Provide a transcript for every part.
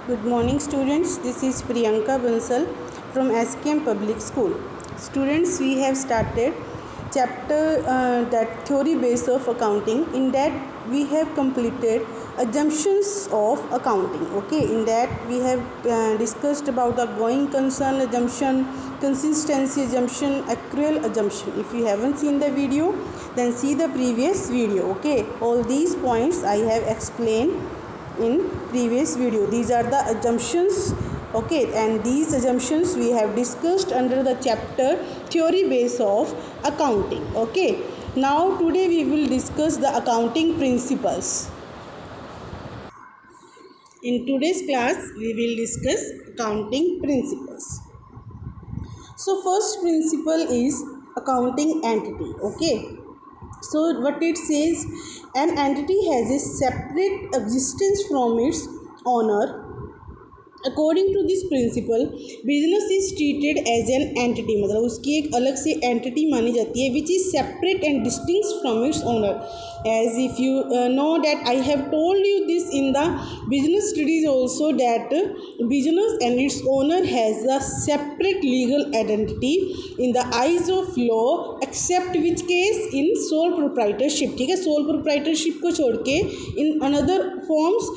Good morning students, this is Priyanka Bansal from SKM Public School. Students, we have started chapter that theory base of accounting. In that we have completed assumptions of accounting. Okay, in that we have discussed about the going concern assumption, consistency assumption, accrual assumption. If you haven't seen the video, then see the previous video. Okay, all these points I have explained in previous video. These are the assumptions, okay, and these assumptions we have discussed under the chapter theory base of accounting. Okay, now today we will discuss the accounting principles. In today's class we will discuss accounting principles. So first principle is accounting entity. Okay, so what it says, an entity has a separate existence from its owner. According to this principle, business is treated as an entity, मतलब उसकी एक अलग से entity मानी जाती है which is separate and distinct from its owner. As if you know that I have told you this in the business studies also, that business and its owner has a separate legal identity in the eyes of law, except which case in sole proprietorship. ठीक है, sole proprietorship को छोड़ के in another forms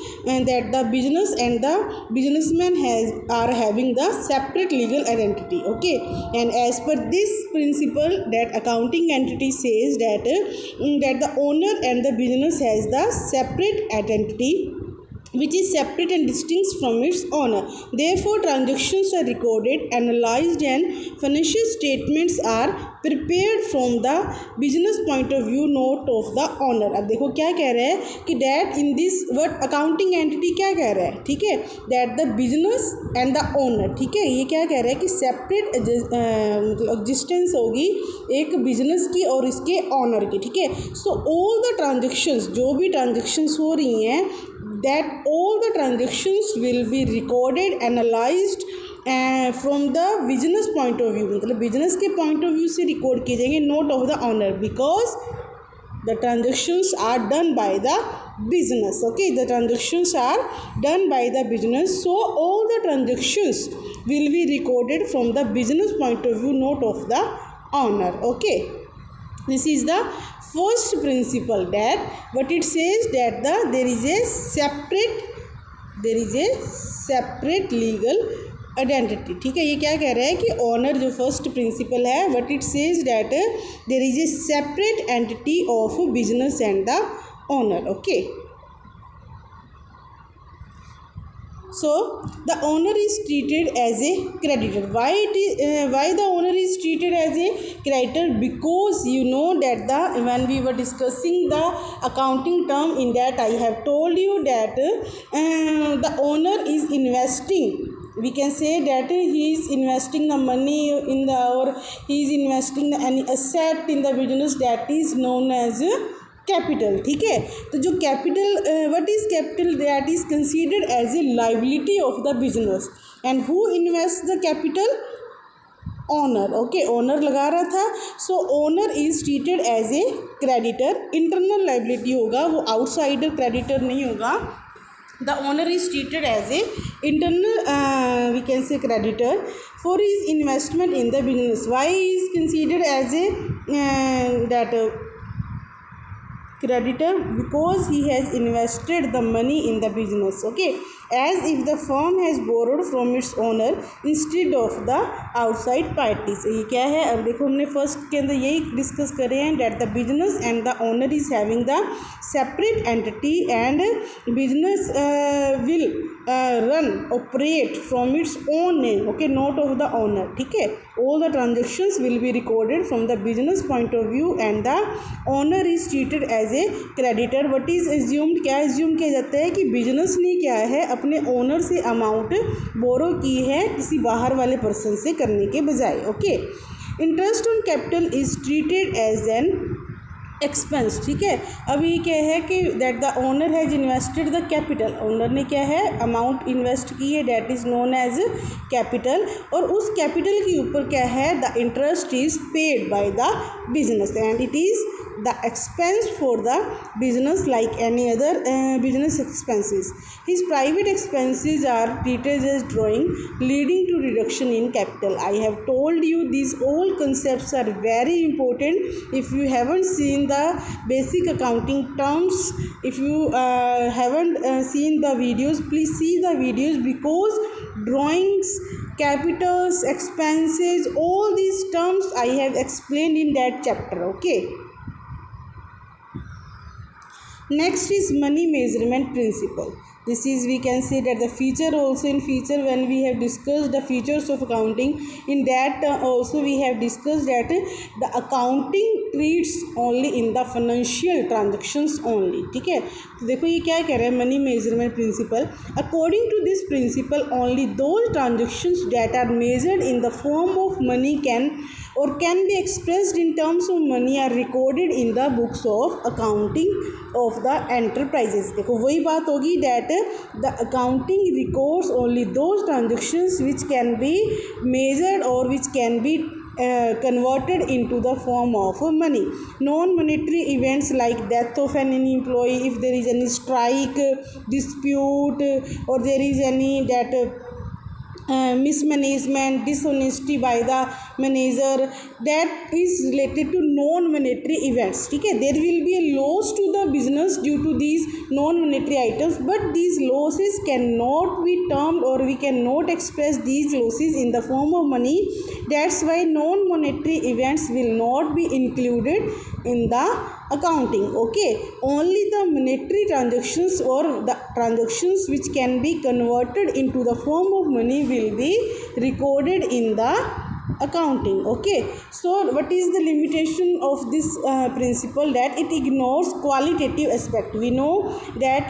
that the business and the businessman are having the separate legal identity. Okay, and as per this principle, that accounting entity says that that the owner and the business has the separate identity which is separate and distinct from its owner. Therefore, transactions are recorded, analyzed, and financial statements are prepared from the business point of view, not of the owner. अब देखो क्या कह रहा है कि that in this what accounting entity क्या कह रहा है, ठीक है, that the business and the owner, ठीक है, ये क्या कह रहा है कि separate existence होगी एक business की और इसके owner की. ठीक है, so all the transactions, जो भी transactions हो रही हैं, that all the transactions will be recorded, analyzed from the business point of view, मतलब business के point of view से record किए जाएंगे, not of the owner, because the transactions are done by the business. Okay, the transactions are done by the business, so all the transactions will be recorded from the business point of view, not of the owner. Okay, this is the first principle, that what it says, that there is a separate legal identity. ठीक है, ये क्या कह रहा है कि honour जो first principle है, what it says that there is a separate entity of business and the owner. Okay, so the owner is treated as a creditor. Why the owner is treated as a creditor? Because you know that when we were discussing the accounting term, in that I have told you that the owner is investing. We can say that he is investing the money in the, or he is investing any asset in the business, that is known as capital. ठीक है, तो जो capital, what is capital, that is considered as a liability of the business, and who invest the capital? Owner. Okay, owner लगा रहा था, so owner is treated as a creditor. Internal liability होगा, वो outsider creditor नहीं होगा. The owner is treated as a internal we can say creditor for his investment in the business. Why he is considered as a that creditor? Because he has invested the money in the business. Okay, as if the firm has borrowed from its owner instead of the outside parties. ये क्या है, अब देखो हमने first के अंदर यही discuss करे हैं, that the business and the owner is having the separate entity, and business will operate from its own name. Okay, not of the owner. ठीक है, all the transactions will be recorded from the business point of view, and the owner is treated as a creditor. What is assumed, क्या assume किया जाता है कि business ने क्या है, अपने ओनर से अमाउंट बोरो की है किसी बाहर वाले पर्सन से करने के बजाय. Okay, interest on capital is treated as an expense. ठीक है, अब ये क्या है कि that the owner has invested the capital, owner ने क्या है अमाउंट इन्वेस्ट की है, that is known as capital, और उस कैपिटल के ऊपर क्या है, the interest is paid by the business, and it is the expense for the business like any other business expenses. His private expenses are treated as drawing, leading to reduction in capital. I have told you these all concepts are very important. If you haven't seen the basic accounting terms, if you haven't seen the videos, please see the videos, because drawings, capitals, expenses, all these terms I have explained in that chapter. Okay. Next is money measurement principle. This is, we can say that the feature also, in feature when we have discussed the features of accounting, in that also we have discussed that the accounting treats only in the financial transactions only. ठीक है, तो देखो ये क्या कह रहा है, money measurement principle. According to this principle only those transactions that are measured in the form of money can be expressed in terms of money are recorded in the books of accounting of the enterprises. देखो वही बात होगी, that the accounting records only those transactions which can be measured or which can be converted into the form of money. Non-monetary events like death of an employee, if there is any strike, dispute, or there is any that mismanagement, dishonesty by the manager, that is related to non-monetary events. ठीक है, there will be a loss to the business due to these non-monetary items, but these losses cannot be termed, or we cannot express these losses in the form of money. That's why non-monetary events will not be included in the accounting. Okay, only the monetary transactions or the transactions which can be converted into the form of money will be recorded in the accounting. Okay, so what is the limitation of this principle? That it ignores qualitative aspect. We know that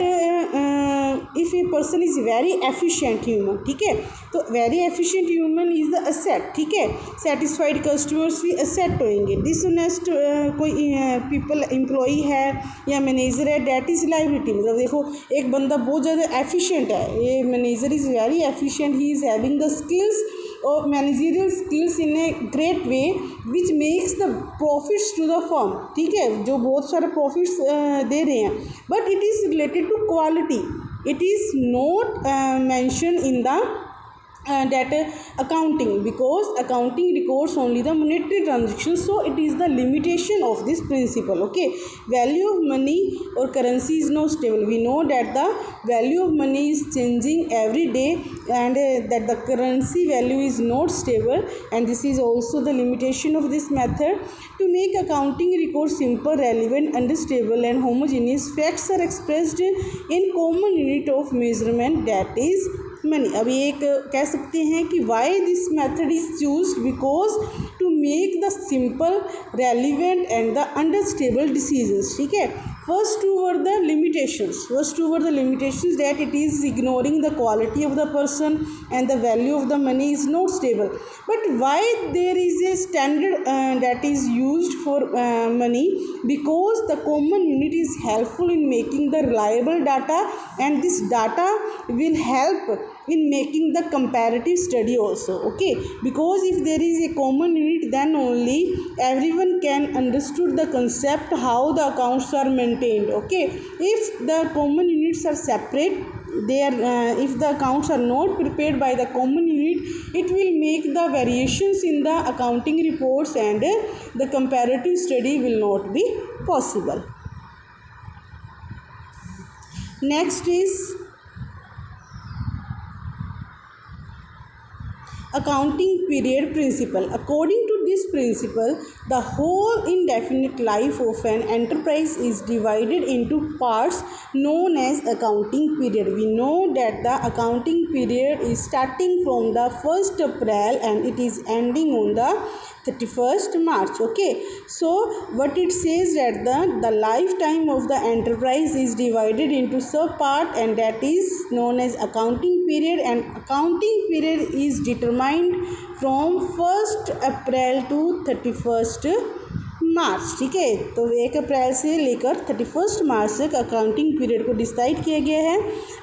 if a person is very efficient human, ठीक है, तो very efficient human is the asset. ठीक है, satisfied customers भी asset होंगे. dishonest कोई people employee है या manager है, that is liability. मतलब देखो एक बंदा बहुत ज़्यादा efficient है, ये manager is very efficient, he is having the skills or managerial skills in a great way which makes the profits to the firm. ठीक है, जो बहुत सारे profits दे रहे हैं, but it is related to quality. It is not mentioned in the that accounting, because accounting records only the monetary transactions, so it is the limitation of this principle. Okay, value of money or currency is not stable. We know that the value of money is changing every day, and that the currency value is not stable, and this is also the limitation of this method. To make accounting records simple, relevant, understandable and homogeneous, facts are expressed in common unit of measurement, that is money. अब ये एक कह सकते हैं कि why this method is choose, because to make the simple, relevant and the understandable decisions. ठीक है, first two were the limitations that it is ignoring the quality of the person and the value of the money is not stable. But why there is a standard that is used for money? Because the common unit is helpful in making the reliable data, and this data will help in making the comparative study also. Okay, because if there is a common unit, then only everyone can understood the concept how the accounts are maintained. Okay, if the common units are separate, they are if the accounts are not prepared by the common unit, it will make the variations in the accounting reports, and the comparative study will not be possible. Next is accounting period principle. According to this principle, the whole indefinite life of an enterprise is divided into parts known as accounting period. We know that the accounting period is starting from the 1st April and it is ending on the 31st March. Okay, so what it says that the lifetime of the enterprise is divided into sub part, and that is known as accounting period, and accounting period is determined from 1st April to 31st मार्च, ठीक है। तो 1 अप्रैल से लेकर 31 मार्च तक accounting period को decide किया गया है।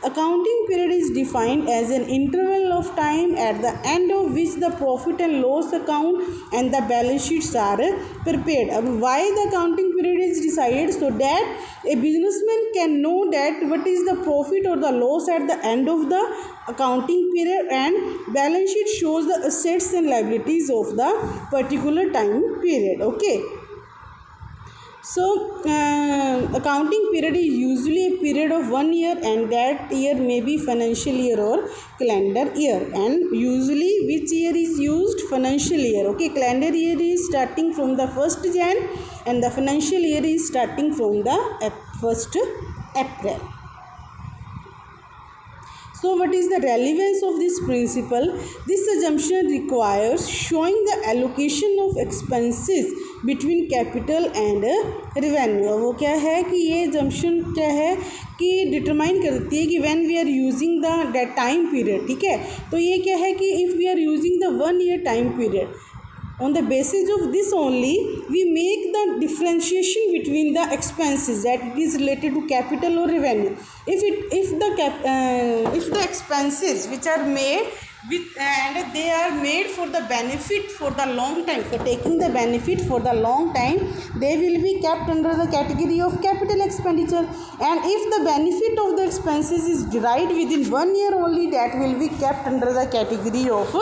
Accounting period is defined as an interval of time at the end of which the profit and loss account and the balance sheets are prepared. अब why the accounting period is decided, so that a businessman can know that what is the profit और the loss at the end of the accounting period, and balance sheet shows the assets and liabilities of the particular time period. Okay, so accounting period is usually a period of 1 year, and that year may be financial year or calendar year. And usually which year is used? Financial year. Okay, calendar year is starting from the 1st Jan and the financial year is starting from the 1st April. So what is the relevance of this principle? This assumption requires showing the allocation of expenses between capital and revenue. वो क्या है कि ये assumption क्या है कि determine करती है कि when we are using the that time period, ठीक है। तो ये क्या है कि if we are using the 1 year time period, on the basis of this only we make the differentiation between the expenses that it is related to capital or revenue. If the expenses which are made with and they are made for the benefit for the long time, for taking the benefit for the long time, they will be kept under the category of capital expenditure. And if the benefit of the expenses is derived within 1 year only, that will be kept under the category of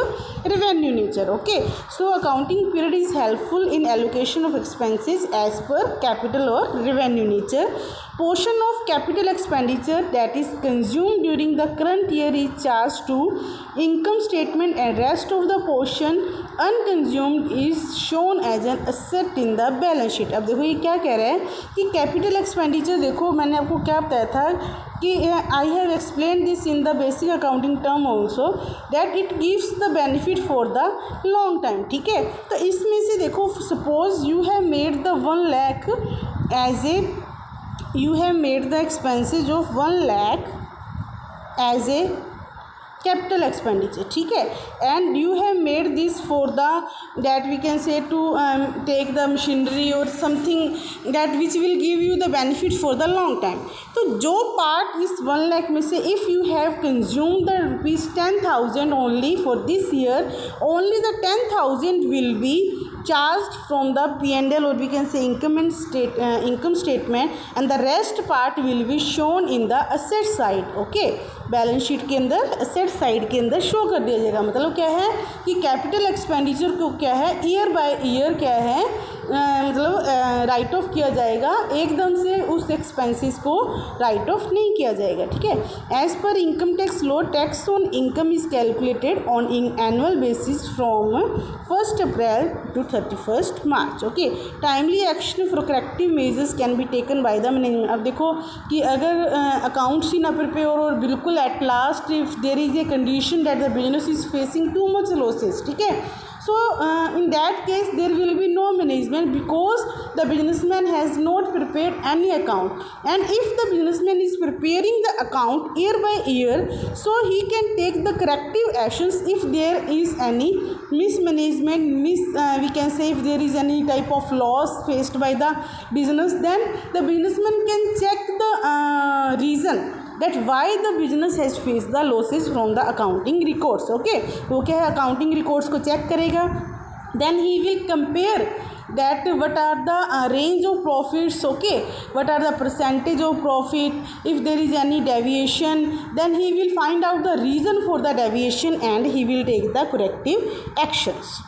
revenue nature. Okay, so accounting period is helpful in allocation of expenses as per capital or revenue nature. Portion of capital expenditure that is consumed during the current year is charged to income statement, and rest of the portion unconsumed is shown as an asset in the balance sheet. अब देखो ये क्या कह रहा है कि capital expenditure, देखो मैंने आपको क्या बताया था कि I have explain this in the basic accounting term also that it gives the benefit for the long time, ठीक है। तो इसमें से देखो suppose you have made the 1 lakh as a you have made the expenses of 1 lakh as a capital expenditure, ठीक है। and you have made this for the that we can say to take the machinery or something that which will give you the benefit for the long time. तो जो part इस 1 lakh में से if you have consumed the rupees 10,000 only for this year, only the 10,000 will be charged from the P&L or we can say income statement, and the rest part will be shown in the asset side. Okay, balance sheet के अंदर asset side के अंदर show कर दिया जाएगा। मतलब क्या है कि कैपिटल एक्सपेंडिचर को क्या है ईयर बाय ईयर क्या है मतलब राइट ऑफ किया जाएगा, एकदम से उस एक्सपेंसेस को राइट ऑफ नहीं किया जाएगा, ठीक है। As per income tax law, tax on income is calculated on annual basis from 1st April to 31st March. Okay, timely action for corrective measures can be taken by the management. अब देखो कि अगर accounts ही ना prepare और बिल्कुल at last if there is a condition that the business is facing too much losses, ठीक है। So in that case there will be no management because the businessman has not prepared any account. And if the businessman is preparing the account year by year, so he can take the corrective actions if there is any mismanagement, we can say if there is any type of loss faced by the business, then the businessman can check the reason that why the business has faced the losses from the accounting records. Okay, वो क्या है accounting records को check करेगा, then he will compare that what are the range of profits, okay, what are the percentage of profit, if there is any deviation then he will find out the reason for the deviation and he will take the corrective actions.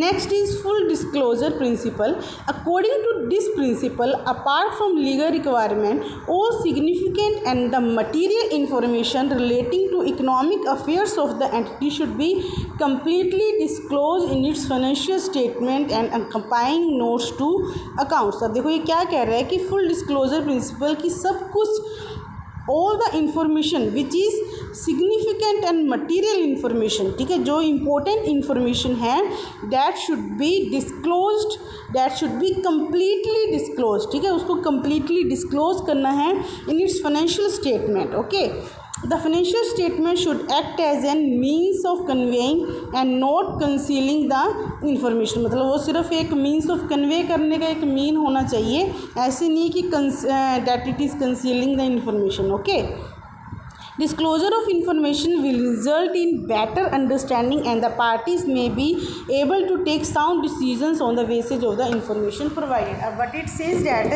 Next is full disclosure principle. According to this principle, apart from legal requirement, all significant and the material information relating to economic affairs of the entity should be completely disclosed in its financial statement and accompanying notes to accounts. अब देखो ये क्या कह रहा है कि full disclosure principle की सब कुछ all the information which is significant and material information, ठीक है, जो important information है that should be disclosed, that should be completely disclosed, ठीक है, उसको completely disclose करना है in its financial statement. Okay, the financial statement should act as an means of conveying and not concealing the information, मतलब वो सिर्फ एक means of convey करने का एक मीन होना चाहिए, ऐसे नहीं कि that it is concealing the information. Okay. Disclosure of information will result in better understanding and the parties may be able to take sound decisions on the basis of the information provided. But it says that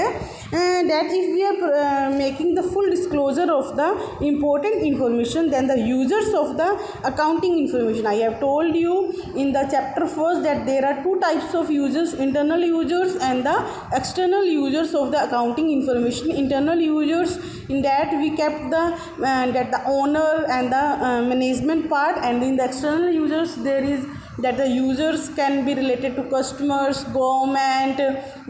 if we are making the full disclosure of the important information, then the users of the accounting information, I have told you in the chapter first that there are two types of users, internal users and the external users of the accounting information. Internal users, in that we kept the owner and the management part, and in the external users there is that the users can be related to customers, government,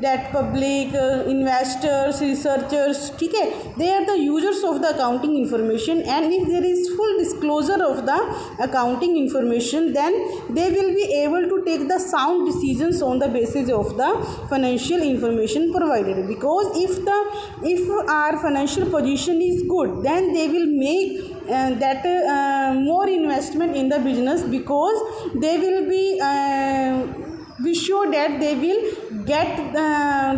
that public, investors, researchers. ठीक है, they are the users of the accounting information, and if there is full disclosure of the accounting information, then they will be able to take the sound decisions on the basis of the financial information provided. Because if our financial position is good, then they will make more investment in the business, because they will be sure that they will get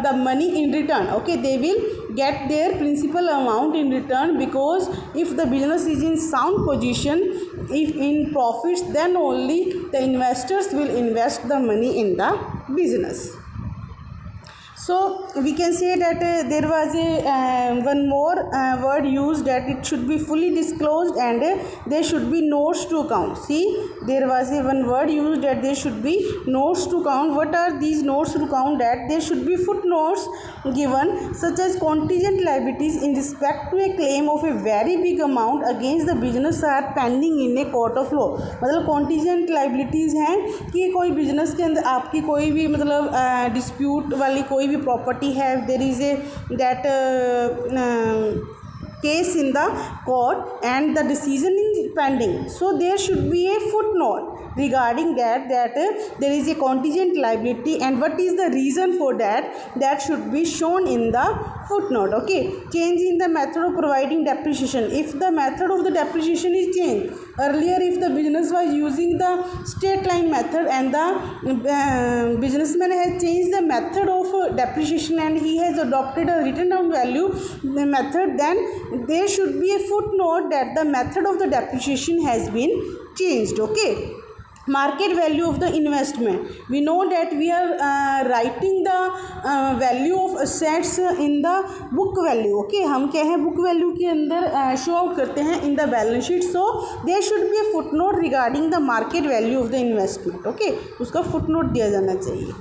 the money in return. Okay, they will get their principal amount in return, because if the business is in sound position, if in profits, then only the investors will invest the money in the business. So we can say that there was one more word used, that it should be fully disclosed and there should be notes to account. See, there was one word used, that there should be notes to account. What are these notes to account? That there should be footnotes given, such as contingent liabilities in respect to a claim of a very big amount against the business are pending in a court of law. मतलब contingent liabilities हैं कि कोई business के अंदर आपकी कोई भी मतलब डिस्प्यूट वाली कोई भी प्रॉपर्टी है, there is a that case in the court and the decision is pending, so there should be a footnote regarding that there is a contingent liability, and what is the reason for that should be shown in the footnote. Okay. Change in the method of providing depreciation. If the method of the depreciation is changed, earlier if the business was using the straight line method and the businessman has changed the method of depreciation and he has adopted a written down value method, then there should be a footnote that the method of the depreciation has been changed. Okay. Market value of the investment. We know that we are writing the value of assets in the book value. Okay, हम क्या है book value के अंदर show out करते हैं in the balance sheet. So there should be a footnote regarding the market value of the investment. Okay, उसका footnote दिया जाना चाहिए.